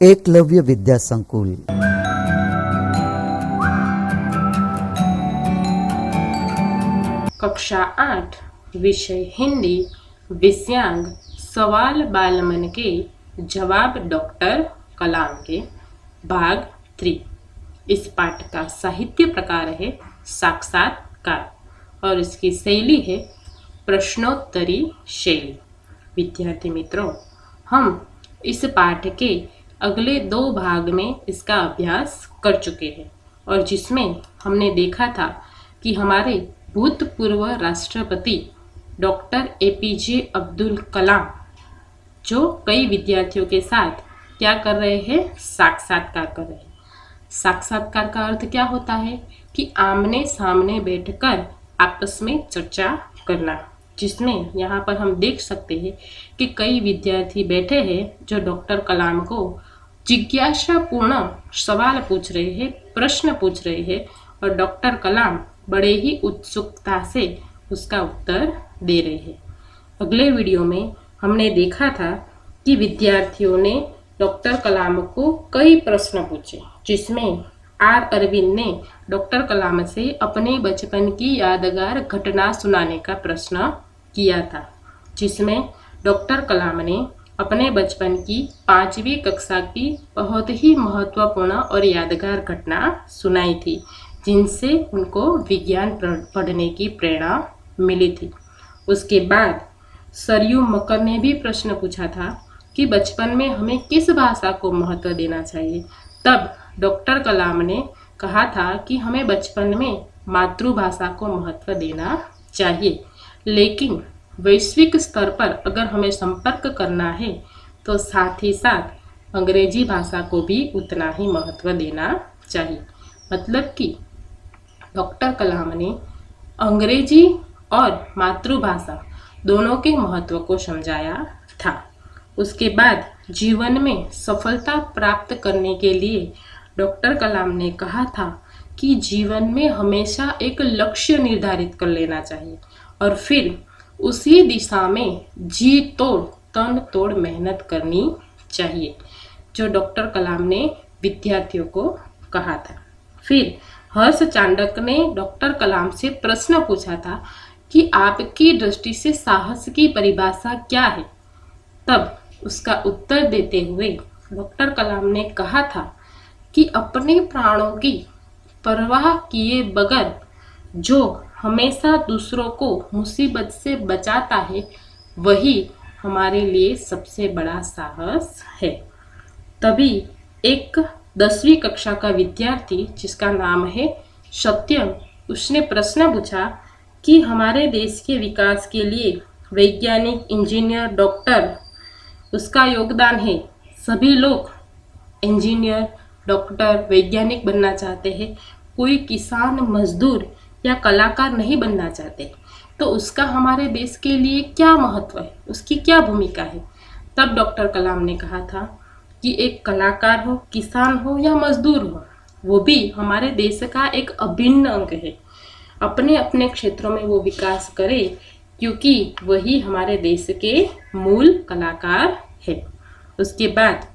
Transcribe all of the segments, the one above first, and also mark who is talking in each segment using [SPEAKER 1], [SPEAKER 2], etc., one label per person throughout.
[SPEAKER 1] एकलव्य विद्या संकुल।
[SPEAKER 2] कक्षा 8 विषय हिंदी विषयांग सवाल बालमन के जवाब डॉक्टर कलाम के भाग 3। इस पाठ का साहित्य प्रकार है साक्षात्कार और इसकी शैली है प्रश्नोत्तरी शैली। विद्यार्थी मित्रों, हम इस पाठ के अगले 2 भाग में इसका अभ्यास कर चुके हैं और जिसमें हमने देखा था कि हमारे भूतपूर्व राष्ट्रपति डॉक्टर एपीजे अब्दुल कलाम जो कई विद्यार्थियों के साथ क्या कर रहे हैं, साक्षात्कार कर रहे हैं। साक्षात्कार का अर्थ क्या होता है कि आमने सामने बैठकर आपस में चर्चा करना, जिसमें यहाँ पर हम देख सकते हैं कि कई विद्यार्थी बैठे हैं जो डॉक्टर कलाम को जिज्ञासापूर्ण सवाल पूछ रहे हैं, प्रश्न पूछ रहे हैं और डॉक्टर कलाम बड़े ही उत्सुकता से उसका उत्तर दे रहे हैं। अगले वीडियो में हमने देखा था कि विद्यार्थियों ने डॉक्टर कलाम को कई प्रश्न पूछे, जिसमें आर अरविंद ने डॉक्टर कलाम से अपने बचपन की यादगार घटना सुनाने का प्रश्न किया था, जिसमें डॉक्टर कलाम ने अपने बचपन की 5वीं कक्षा की बहुत ही महत्वपूर्ण और यादगार घटना सुनाई थी, जिनसे उनको विज्ञान पढ़ने की प्रेरणा मिली थी। उसके बाद सरयू मकर ने भी प्रश्न पूछा था कि बचपन में हमें किस भाषा को महत्व देना चाहिए। तब डॉक्टर कलाम ने कहा था कि हमें बचपन में मातृभाषा को महत्व देना चाहिए, लेकिन वैश्विक स्तर पर अगर हमें संपर्क करना है तो साथ ही साथ अंग्रेजी भाषा को भी उतना ही महत्व देना चाहिए। मतलब कि डॉक्टर कलाम ने अंग्रेजी और मातृभाषा दोनों के महत्व को समझाया था। उसके बाद जीवन में सफलता प्राप्त करने के लिए डॉक्टर कलाम ने कहा था कि जीवन में हमेशा एक लक्ष्य निर्धारित कर लेना चाहिए और फिर उसी दिशा में जी तोड़ तन तोड़ मेहनत करनी चाहिए, जो डॉक्टर कलाम ने विद्यार्थियों को कहा था। फिर हर्ष चाणक्य ने डॉक्टर कलाम से प्रश्न पूछा था कि आपकी दृष्टि से साहस की परिभाषा क्या है। तब उसका उत्तर देते हुए डॉक्टर कलाम ने कहा था कि अपने प्राणों की परवाह किए बगैर जो हमेशा दूसरों को मुसीबत से बचाता है, वही हमारे लिए सबसे बड़ा साहस है। तभी एक 10वीं कक्षा का विद्यार्थी जिसका नाम है सत्यम, उसने प्रश्न पूछा कि हमारे देश के विकास के लिए वैज्ञानिक, इंजीनियर, डॉक्टर उसका योगदान है। सभी लोग इंजीनियर, डॉक्टर, वैज्ञानिक बनना चाहते हैं, कोई किसान, मजदूर या कलाकार नहीं बनना चाहते, तो उसका हमारे देश के लिए क्या महत्व है, उसकी क्या भूमिका है। तब डॉक्टर कलाम ने कहा था कि एक कलाकार हो, किसान हो या मजदूर हो, वो भी हमारे देश का एक अभिन्न अंग है। अपने अपने क्षेत्रों में वो विकास करे, क्योंकि वही हमारे देश के मूल कलाकार है। उसके बाद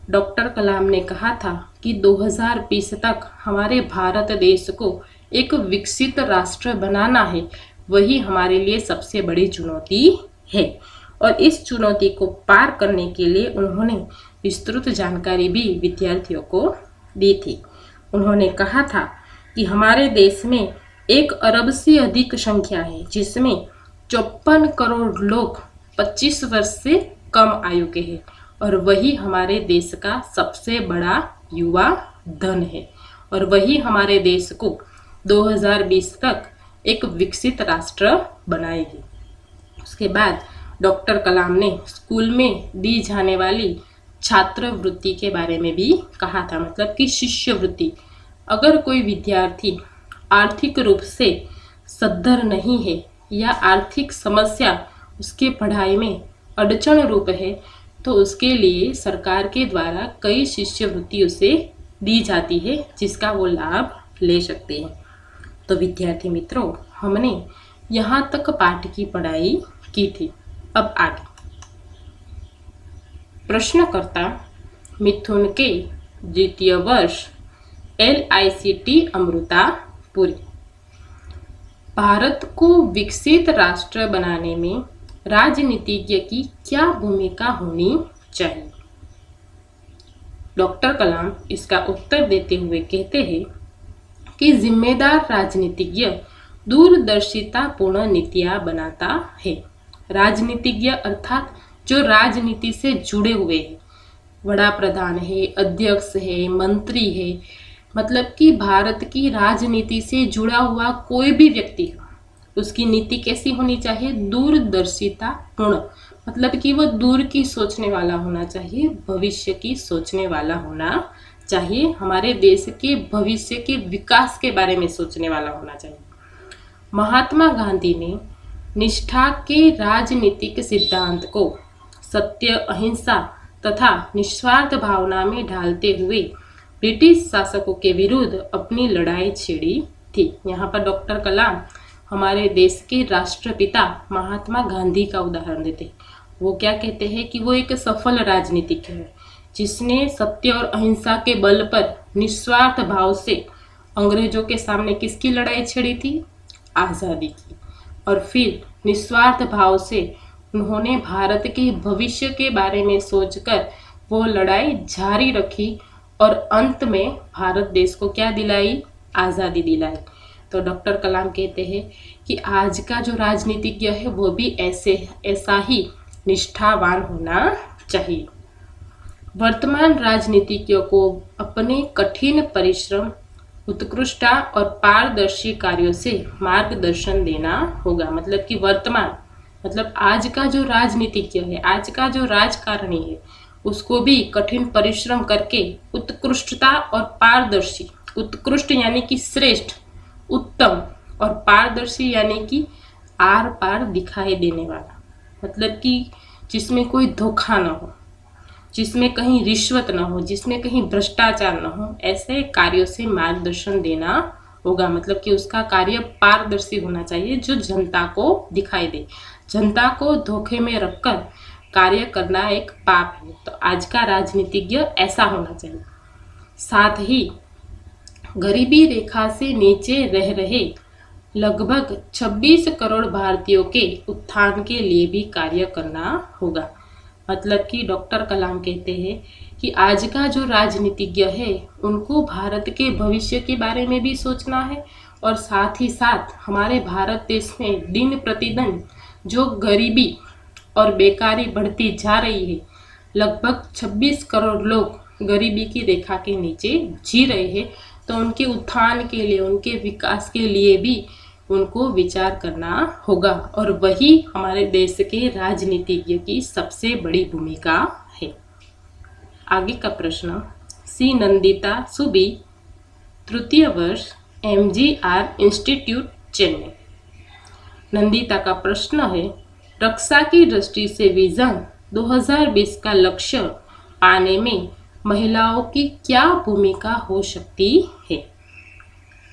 [SPEAKER 2] डॉक्टर कलाम ने कहा था कि 2020 तक हमारे भारत देश को एक विकसित राष्ट्र बनाना है, वही हमारे लिए सबसे बड़ी चुनौती है। और इस चुनौती को पार करने के लिए उन्होंने विस्तृत जानकारी भी विद्यार्थियों को दी थी। उन्होंने कहा था कि हमारे देश में 1 अरब से अधिक संख्या है, जिसमें 54 करोड़ लोग 25 वर्ष से कम आयु के हैं और वही हमारे देश का सबसे बड़ा युवा धन है और वही हमारे देश को 2020 तक एक विकसित राष्ट्र बनाएगी। उसके बाद डॉक्टर कलाम ने स्कूल में दी जाने वाली छात्रवृत्ति के बारे में भी कहा था, मतलब कि शिष्यवृत्ति। अगर कोई विद्यार्थी आर्थिक रूप से सद्धर नहीं है या आर्थिक समस्या उसके पढ़ाई में अड़चन रूप है, तो उसके लिए सरकार के द्वारा कई शिष्यवृत्ति उसे दी जाती है, जिसका वो लाभ ले सकते हैं। तो विद्यार्थी मित्रों, हमने यहाँ तक पाठ की पढ़ाई की थी। अब आगे प्रश्नकर्ता मिथुन के द्वितीय वर्ष LICT अमृतापुरी। भारत को विकसित राष्ट्र बनाने में राजनीतिज्ञ की क्या भूमिका होनी चाहिए? डॉक्टर कलाम इसका उत्तर देते हुए कहते हैं कि जिम्मेदार राजनीतिज्ञ दूरदर्शितापूर्ण नीतियां बनाता है। राजनीतिज्ञ अर्थात जो राजनीति से जुड़े हुए हैं, बड़ा प्रधान है, अध्यक्ष है, मंत्री है, मतलब कि भारत की राजनीति से जुड़ा हुआ कोई भी व्यक्ति है, उसकी नीति कैसी होनी चाहिए? दूरदर्शितापूर्ण, मतलब कि वो दूर की सोचने वाला होना चाहिए, भविष्य की सोचने वाला होना चाहिए, हमारे देश के भविष्य के विकास के बारे में सोचने वाला होना चाहिए। महात्मा गांधी ने निष्ठा के राजनीतिक सिद्धांत को सत्य, अहिंसा तथा निस्वार्थ भावना में ढालते हुए ब्रिटिश शासकों के विरुद्ध अपनी लड़ाई छेड़ी थी। यहाँ पर डॉक्टर कलाम हमारे देश के राष्ट्रपिता महात्मा गांधी का उदाहरण देते हैं। वो क्या कहते हैं कि वो एक सफल राजनीतिक है जिसने सत्य और अहिंसा के बल पर निस्वार्थ भाव से अंग्रेजों के सामने किसकी लड़ाई छेड़ी थी? आज़ादी की। और फिर निस्वार्थ भाव से उन्होंने भारत के भविष्य के बारे में सोचकर वो लड़ाई जारी रखी और अंत में भारत देश को क्या दिलाई? आज़ादी दिलाई। तो डॉक्टर कलाम कहते हैं कि आज का जो राजनीतिज्ञ है वो भी ऐसा ही निष्ठावान होना चाहिए। वर्तमान राजनीतिज्ञों को अपने कठिन परिश्रम, उत्कृष्टता और पारदर्शी कार्यों से मार्गदर्शन देना होगा। मतलब कि वर्तमान, मतलब आज का जो राजनीतिज्ञ है, आज का जो राजकारणी है, उसको भी कठिन परिश्रम करके उत्कृष्टता और पारदर्शी, उत्कृष्ट यानी कि श्रेष्ठ, उत्तम, और पारदर्शी यानी कि आर पार दिखाई देने वाला, मतलब कि जिसमें कोई धोखा न हो, जिसमें कहीं रिश्वत न हो, जिसमें कहीं भ्रष्टाचार न हो, ऐसे कार्यों से मार्गदर्शन देना होगा। मतलब कि उसका कार्य पारदर्शी होना चाहिए जो जनता को दिखाई दे। जनता को धोखे में रखकर कार्य करना एक पाप है। तो आज का राजनीतिज्ञ ऐसा होना चाहिए। साथ ही गरीबी रेखा से नीचे रह रहे लगभग 26 करोड़ भारतीयों के उत्थान के लिए भी कार्य करना होगा। मतलब कि डॉक्टर कलाम कहते हैं कि आज का जो राजनीतिज्ञ है उनको भारत के भविष्य के बारे में भी सोचना है, और साथ ही साथ हमारे भारत देश में दिन प्रतिदिन जो गरीबी और बेकारी बढ़ती जा रही है, लगभग 26 करोड़ लोग गरीबी की रेखा के नीचे जी रहे हैं, तो उनके उत्थान के लिए, उनके विकास के लिए भी उनको विचार करना होगा। और वही हमारे देश के राजनीतिज्ञ की सबसे बड़ी भूमिका है। आगे का प्रश्न, सी नंदिता सुबी, तृतीय वर्ष, MGR इंस्टीट्यूट, चेन्नई। नंदिता का प्रश्न है, रक्षा की दृष्टि से विजन 2020 का लक्ष्य पाने में महिलाओं की क्या भूमिका हो सकती है?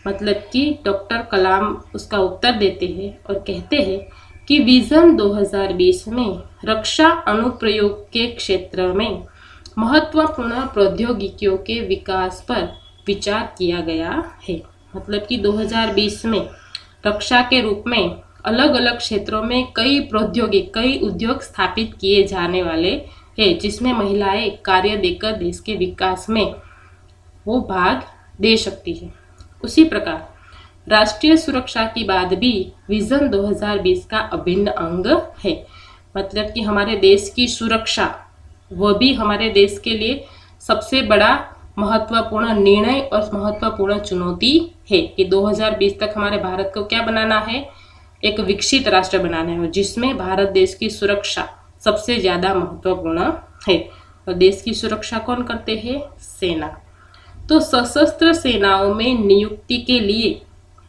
[SPEAKER 2] मतलब कि डॉक्टर कलाम उसका उत्तर देते हैं और कहते हैं कि विजन 2020 में रक्षा अनुप्रयोग के क्षेत्र में महत्वपूर्ण प्रौद्योगिकियों के विकास पर विचार किया गया है। मतलब कि 2020 में रक्षा के रूप में अलग अलग क्षेत्रों में कई उद्योग स्थापित किए जाने वाले हैं, जिसमें महिलाएं कार्य देकर देश के विकास में वो भाग दे सकती है। उसी प्रकार राष्ट्रीय सुरक्षा की बात भी विजन 2020 का अभिन्न अंग है। मतलब कि हमारे देश की सुरक्षा, वो भी हमारे देश के लिए सबसे बड़ा महत्वपूर्ण निर्णय और महत्वपूर्ण चुनौती है कि 2020 तक हमारे भारत को क्या बनाना है? एक विकसित राष्ट्र बनाना है, जिसमें भारत देश की सुरक्षा सबसे ज़्यादा महत्वपूर्ण है। और देश की सुरक्षा कौन करते हैं? सेना। तो सशस्त्र सेनाओं में नियुक्ति के लिए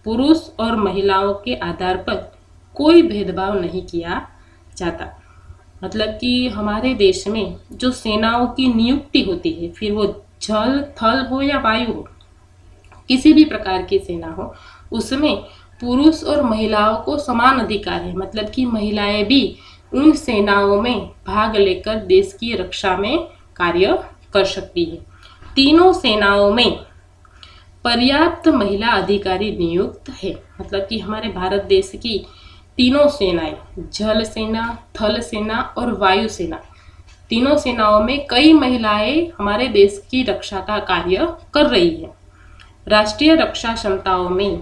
[SPEAKER 2] पुरुष और महिलाओं के आधार पर कोई भेदभाव नहीं किया जाता। मतलब कि हमारे देश में जो सेनाओं की नियुक्ति होती है, फिर वो जल, थल हो या वायु हो, किसी भी प्रकार की सेना हो, उसमें पुरुष और महिलाओं को समान अधिकार है। मतलब कि महिलाएं भी उन सेनाओं में भाग लेकर देश की रक्षा में कार्य कर सकती है। तीनों सेनाओं में पर्याप्त महिला अधिकारी नियुक्त है। मतलब कि हमारे भारत देश की तीनों सेनाएं, जल सेना, थल सेना और वायु सेना, तीनों सेनाओं में कई महिलाएं हमारे देश की रक्षा का कार्य कर रही है। राष्ट्रीय रक्षा क्षमताओं में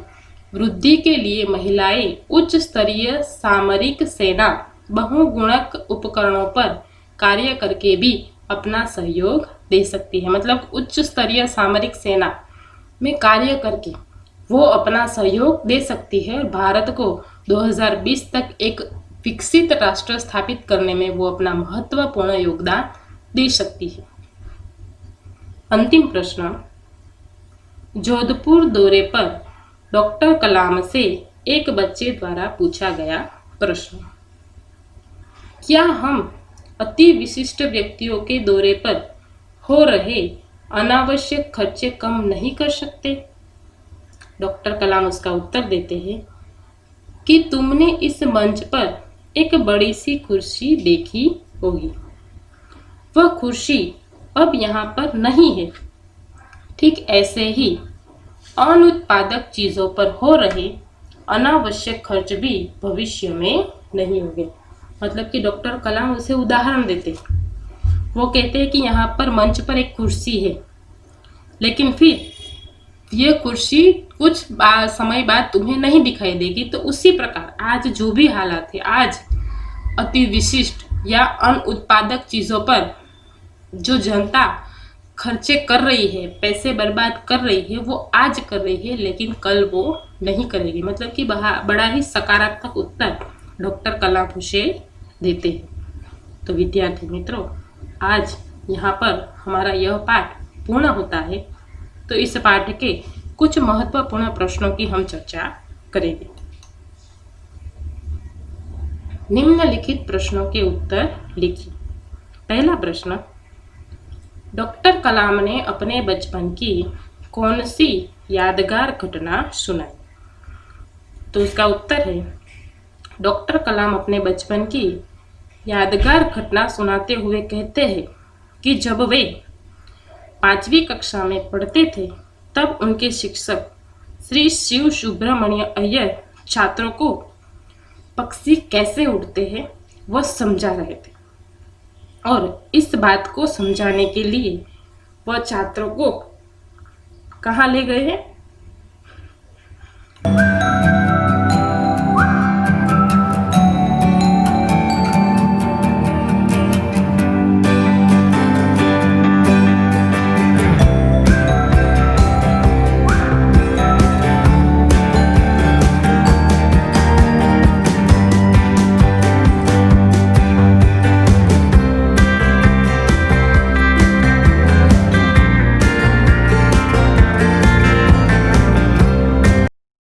[SPEAKER 2] वृद्धि के लिए महिलाएं उच्च स्तरीय सामरिक सेना बहुगुणक उपकरणों पर कार्य करके भी अपना सहयोग दे सकती है। मतलब उच्च स्तरीय सामरिक सेना में कार्य करके वो अपना सहयोग दे सकती है और भारत को 2020 तक एक विकसित राष्ट्र स्थापित करने में वो अपना महत्वपूर्ण योगदान दे सकती है। अंतिम प्रश्न, जोधपुर दौरे पर डॉक्टर कलाम से एक बच्चे द्वारा पूछा गया प्रश्न, क्या हम अति विशिष्ट व्यक्तियों के दौरे पर हो रहे अनावश्यक खर्चे कम नहीं कर सकते? डॉक्टर कलाम उसका उत्तर देते हैं कि तुमने इस मंच पर एक बड़ी सी कुर्सी देखी होगी, वह कुर्सी अब यहाँ पर नहीं है। ठीक ऐसे ही अनुत्पादक चीजों पर हो रहे अनावश्यक खर्च भी भविष्य में नहीं होंगे। मतलब कि डॉक्टर कलाम उसे उदाहरण देते, वो कहते हैं कि यहाँ पर मंच पर एक कुर्सी है, लेकिन फिर ये कुर्सी कुछ समय बाद तुम्हें नहीं दिखाई देगी। तो उसी प्रकार आज जो भी हालात है, आज अति विशिष्ट या अनुत्पादक चीजों पर जो जनता खर्चे कर रही है, पैसे बर्बाद कर रही है, वो आज कर रही है, लेकिन कल वो नहीं करेगी। मतलब कि बड़ा ही सकारात्मक उत्तर डॉक्टर कलाम उसे देते हैं। तो विद्यार्थी मित्रों, आज यहाँ पर हमारा यह पाठ पूर्ण होता है। तो इस पाठ के कुछ महत्वपूर्ण प्रश्नों की हम चर्चा करेंगे। निम्नलिखित प्रश्नों के उत्तर लिखिए। पहला प्रश्न, डॉक्टर कलाम ने अपने बचपन की कौन सी यादगार घटना सुनाई? तो इसका उत्तर है, डॉक्टर कलाम अपने बचपन की यादगार घटना सुनाते हुए कहते हैं कि जब वे 5वीं कक्षा में पढ़ते थे, तब उनके शिक्षक श्री शिव सुब्रमण्य अय्यर छात्रों को पक्षी कैसे उड़ते हैं वह समझा रहे थे, और इस बात को समझाने के लिए वह छात्रों को कहाँ ले गए हैं?